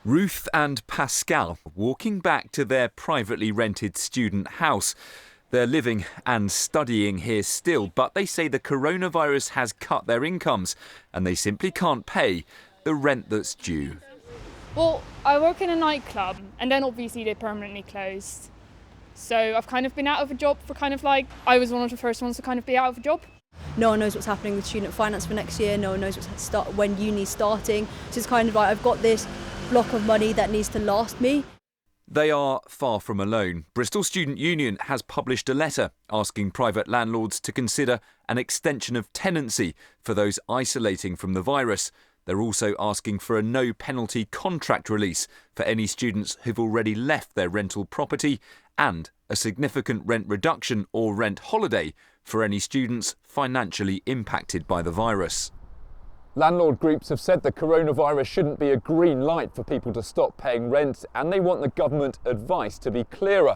Ruth and Pascal walking back to their privately rented student house. They're living and studying here still, but they say the coronavirus has cut their incomes and they simply can't pay the rent that's due. Well, I work in a nightclub and then obviously they permanently closed. So I've kind of been out of a job for I was one of the first ones to kind of be out of a job. No one knows what's happening with student finance for next year. No one knows when uni's starting. So it's kind of like I've got this block of money that needs to last me. They are far from alone. Bristol Student Union has published a letter asking private landlords to consider an extension of tenancy for those isolating from the virus. They're also asking for a no-penalty contract release for any students who've already left their rental property and a significant rent reduction or rent holiday for any students financially impacted by the virus. Landlord groups have said the coronavirus shouldn't be a green light for people to stop paying rent, and they want the government advice to be clearer.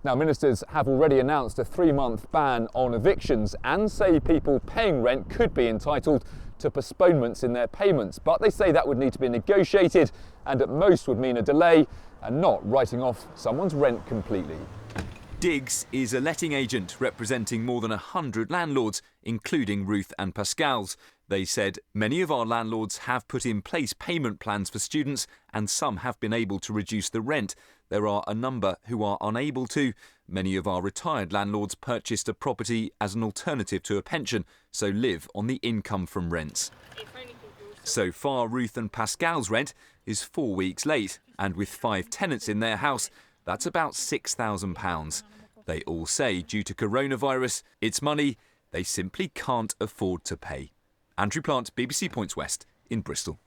Now, ministers have already announced a 3-month ban on evictions and say people paying rent could be entitled to postponements in their payments, but they say that would need to be negotiated and at most would mean a delay and not writing off someone's rent completely. Diggs is a letting agent representing more than 100 landlords, including Ruth and Pascal's. They said many of our landlords have put in place payment plans for students and some have been able to reduce the rent. There are a number who are unable to. Many of our retired landlords purchased a property as an alternative to a pension, so live on the income from rents. So far, Ruth and Pascal's rent is 4 weeks late, and with 5 tenants in their house, that's about £6,000. They all say due to coronavirus, it's money they simply can't afford to pay. Andrew Plant, BBC Points West in Bristol.